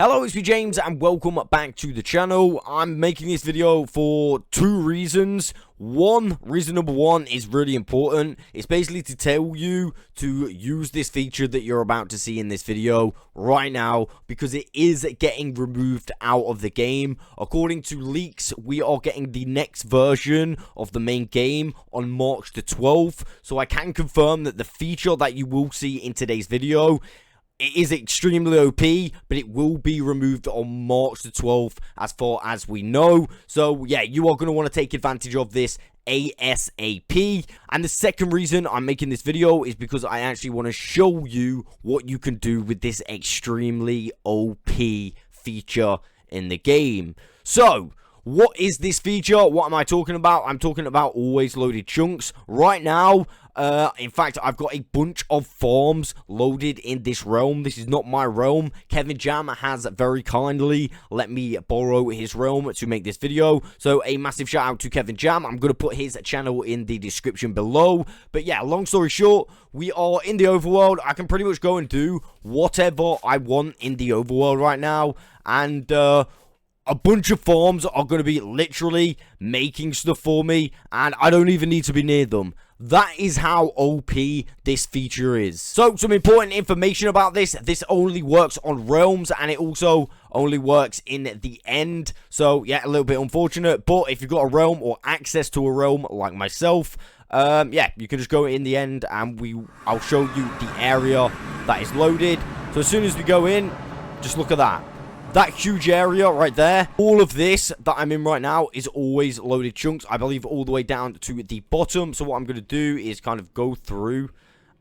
Hello, it's me James and welcome back to the channel. I'm making this video for two reasons. Reason number one is really important. It's basically to tell you to use this feature that you're about to see in this video right now, because it is getting removed out of the game. According to leaks, we are getting the next version of the main game on March the 12th. So I can confirm that the feature that you will see in today's video, it is extremely OP, but it will be removed on March the 12th as far as we know. So yeah, you are going to want to take advantage of this ASAP. And the second reason I'm making this video is because I actually want to show you what you can do with this extremely OP feature in the game. So what is this feature? What am I talking about? I'm talking about always loaded chunks. Right now, in fact, I've got a bunch of farms loaded in this realm. This is not my realm. Kevin Jam has very kindly let me borrow his realm to make this video. So a massive shout out to Kevin Jam. I'm going to put his channel in the description below. But yeah, long story short, we are in the overworld. I can pretty much go and do whatever I want in the overworld right now. And, a bunch of farms are going to be literally making stuff for me, and I don't even need to be near them. That is how OP this feature is. So, some important information about this. This only works on realms, and it also only works in the end. So, yeah, a little bit unfortunate. But if you've got a realm or access to a realm like myself, yeah, you can just go in the end, and I'll show you the area that is loaded. So, as soon as we go in, just look at that. That huge area right there, all of this that I'm in right now is always loaded chunks. I believe all the way down to the bottom. So what I'm going to do is kind of go through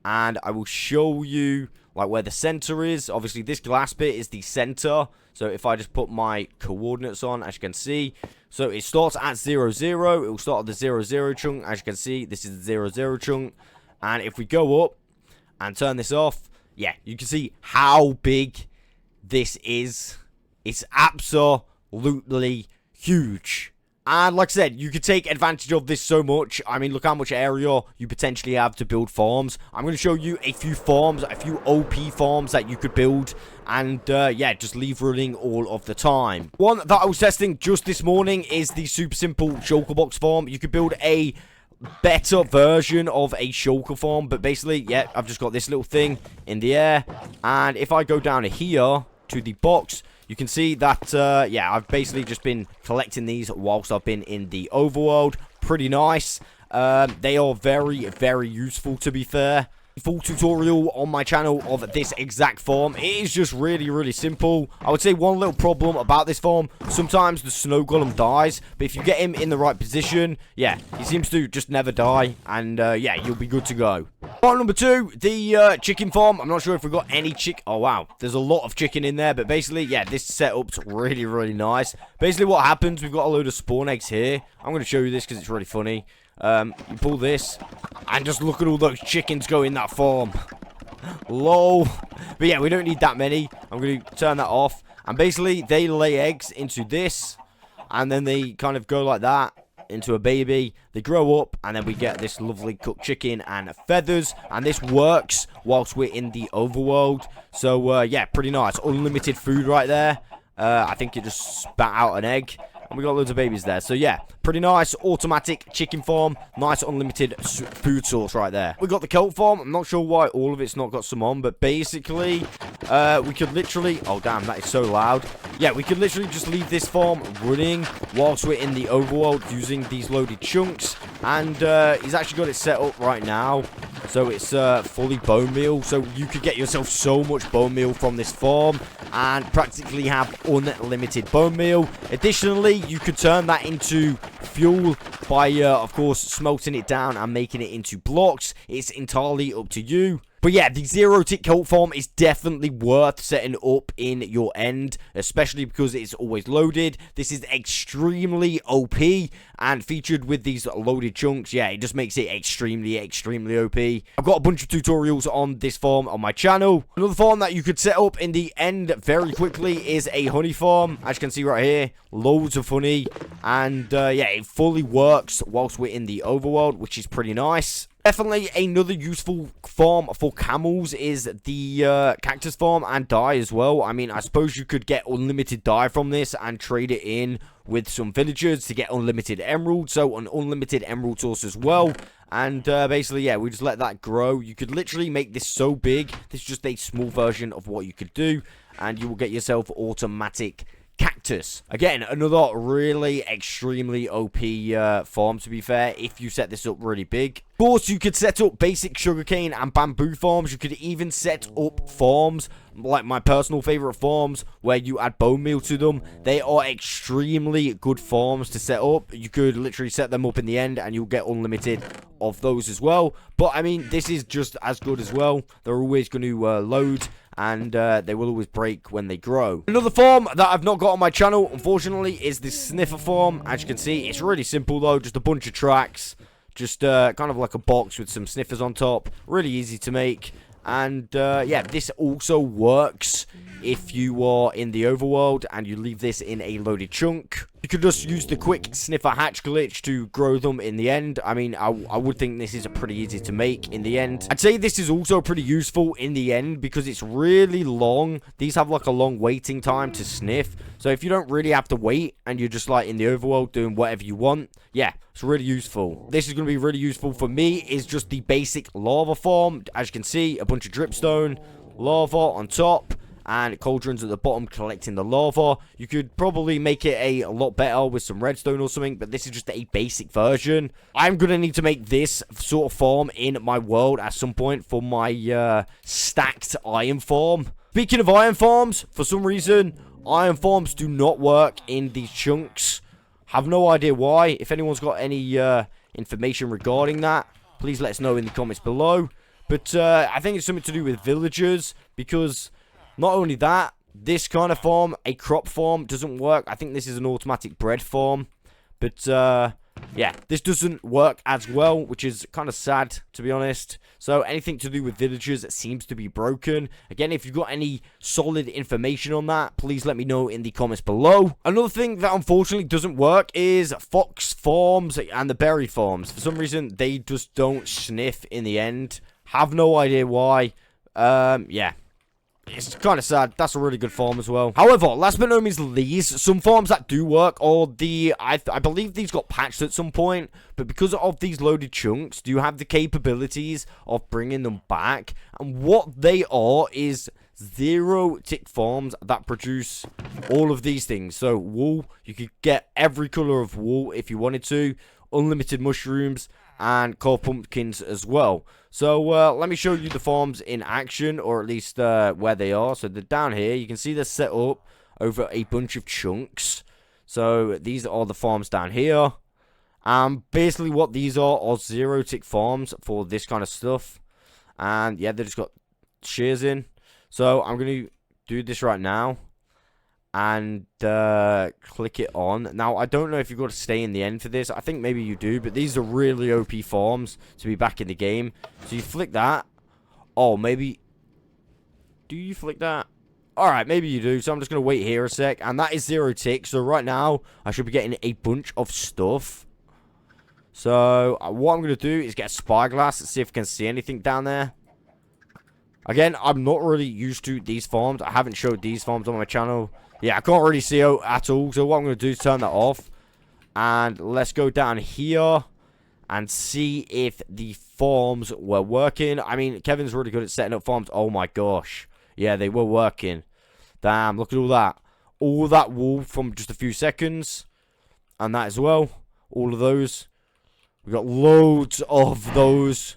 and I will show you like where the center is. Obviously this glass bit is the center. So if I just put my coordinates on, as you can see. So it starts at 0, 0. It will start at the 0, 0 chunk. As you can see, this is the 0, 0 chunk. And if we go up and turn this off, yeah, you can see how big this is. It's absolutely huge. And like I said, you could take advantage of this so much. I mean, look how much area you potentially have to build farms. I'm going to show you a few farms, a few OP farms that you could build. And yeah, just leave running all of the time. One that I was testing just this morning is the super simple shulker box farm. You could build a better version of a shulker farm. But basically, yeah, I've just got this little thing in the air. And if I go down here to the box, you can see that, yeah, I've basically just been collecting these whilst I've been in the overworld. Pretty nice. They are very, very useful, to be fair. Full tutorial on my channel of this exact farm. It is just really, really simple. I would say one little problem about this farm, sometimes the snow golem dies, but if you get him in the right position, yeah, he seems to just never die, and yeah, you'll be good to go. Farm number 2, the chicken farm. I'm not sure if we've got any oh wow, there's a lot of chicken in there, but basically, yeah, this setup's really, really nice. Basically what happens, we've got a load of spawn eggs here. I'm going to show you this because it's really funny. You pull this, and just look at all those chickens go in that farm. Lol. But yeah, we don't need that many. I'm going to turn that off. And basically, they lay eggs into this, and then they kind of go like that into a baby. They grow up, and then we get this lovely cooked chicken and feathers. And this works whilst we're in the overworld. So, yeah, pretty nice. Unlimited food right there. I think it just spat out an egg. And we got loads of babies there. So, yeah, pretty nice. Automatic chicken farm. Nice unlimited food source right there. We got the kelp farm. I'm not sure why all of it's not got some on. But basically, we could literally... Oh, damn, that is so loud. Yeah, we could literally just leave this farm running whilst we're in the overworld using these loaded chunks. And he's actually got it set up right now. So it's fully bone meal. So you could get yourself so much bone meal from this farm and practically have unlimited bone meal. Additionally, you could turn that into fuel by, of course, smelting it down and making it into blocks. It's entirely up to you. But yeah, the 0-tick kelp farm is definitely worth setting up in your end, especially because it's always loaded. This is extremely OP and featured with these loaded chunks. Yeah, it just makes it extremely, extremely OP. I've got a bunch of tutorials on this farm on my channel. Another farm that you could set up in the end very quickly is a honey farm. As you can see right here, loads of honey. And yeah, it fully works whilst we're in the overworld, which is pretty nice. Definitely another useful farm for camels is the cactus farm and dye as well. I mean, I suppose you could get unlimited dye from this and trade it in with some villagers to get unlimited emeralds. So an unlimited emerald source as well. And basically, yeah, we just let that grow. You could literally make this so big. This is just a small version of what you could do. And you will get yourself automatic cactus. Again, another really extremely OP farm, to be fair, if you set this up really big. Of course, you could set up basic sugarcane and bamboo farms. You could even set up farms, like my personal favorite farms, where you add bone meal to them. They are extremely good farms to set up. You could literally set them up in the end, and you'll get unlimited of those as well. But, I mean, this is just as good as well. They're always going to load, and they will always break when they grow. Another farm that I've not got on my channel, unfortunately, is the sniffer farm. As you can see, it's really simple, though. Just a bunch of tracks. Just kind of like a box with some sniffers on top. Really easy to make. And yeah, this also works if you are in the overworld and you leave this in a loaded chunk. You could just use the quick sniffer hatch glitch to grow them in the end. I mean, I would think this is pretty easy to make in the end. I'd say this is also pretty useful in the end because it's really long. These have like a long waiting time to sniff. So if you don't really have to wait and you're just like in the overworld doing whatever you want, yeah, it's really useful. This is going to be really useful for me is just the basic lava farm. As you can see, a bunch of dripstone, lava on top, and cauldrons at the bottom collecting the lava. You could probably make it a lot better with some redstone or something, but this is just a basic version. I'm going to need to make this sort of farm in my world at some point for my stacked iron farm. Speaking of iron farms, for some reason, iron farms do not work in these chunks. Have no idea why. If anyone's got any information regarding that, please let us know in the comments below. But I think it's something to do with villagers, because not only that, this kind of farm, a crop farm, doesn't work. I think this is an automatic bread farm. But, yeah, this doesn't work as well, which is kind of sad, to be honest. So, anything to do with villagers seems to be broken. Again, if you've got any solid information on that, please let me know in the comments below. Another thing that unfortunately doesn't work is fox farms and the berry farms. For some reason, they just don't sniff in the end. Have no idea why. Yeah. It's kind of sad. That's a really good farm as well. However, last but no means least, some farms that do work are the... I believe these got patched at some point, but because of these loaded chunks, do you have the capabilities of bringing them back? And what they are is 0-tick farms that produce all of these things. So, wool. You could get every color of wool if you wanted to. Unlimited mushrooms and coal pumpkins as well. So, let me show you the farms in action, or at least where they are. So, they're down here. You can see they're set up over a bunch of chunks. So, these are the farms down here. Basically, what these are 0-tick farms for this kind of stuff. And, yeah, they just got shears in. So, I'm going to do this right now. And click it on. Now, I don't know if you've got to stay in the end for this. I think maybe you do, but these are really OP farms to be back in the game. So you flick that. Oh, maybe... Do you flick that? Alright, maybe you do. So I'm just going to wait here a sec. And that is 0-tick. So right now, I should be getting a bunch of stuff. So what I'm going to do is get a spyglass and see if I can see anything down there. Again, I'm not really used to these farms. I haven't showed these farms on my channel. Yeah, I can't really see out at all. So what I'm going to do is turn that off. And let's go down here and see if the farms were working. I mean, Kevin's really good at setting up farms. Oh my gosh. Yeah, they were working. Damn, look at all that. All that wool from just a few seconds. And that as well. All of those. We got loads of those.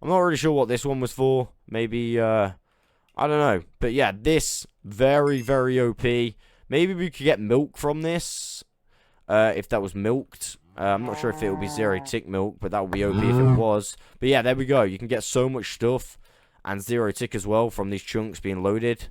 I'm not really sure what this one was for. Maybe, I don't know. But yeah, this, very, very OP. Maybe we could get milk from this. If that was milked. I'm not sure if it would be 0-tick milk, but that would be OP if it was. But yeah, there we go. You can get so much stuff. And 0-tick as well from these chunks being loaded.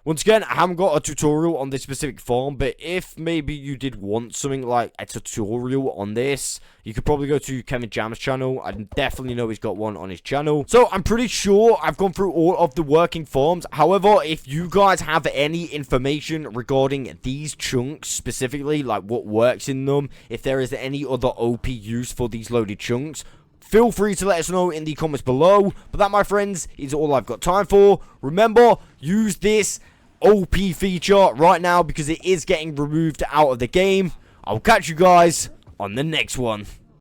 Once again, I haven't got a tutorial on this specific farm, but if maybe you did want something like a tutorial on this, you could probably go to Kevin Jam's channel. I definitely know he's got one on his channel. So I'm pretty sure I've gone through all of the working farms. However, if you guys have any information regarding these chunks specifically, like what works in them, if there is any other OP use for these loaded chunks, feel free to let us know in the comments below. But that, my friends, is all I've got time for. Remember, use this OP feature right now because it is getting removed out of the game. I'll catch you guys on the next one.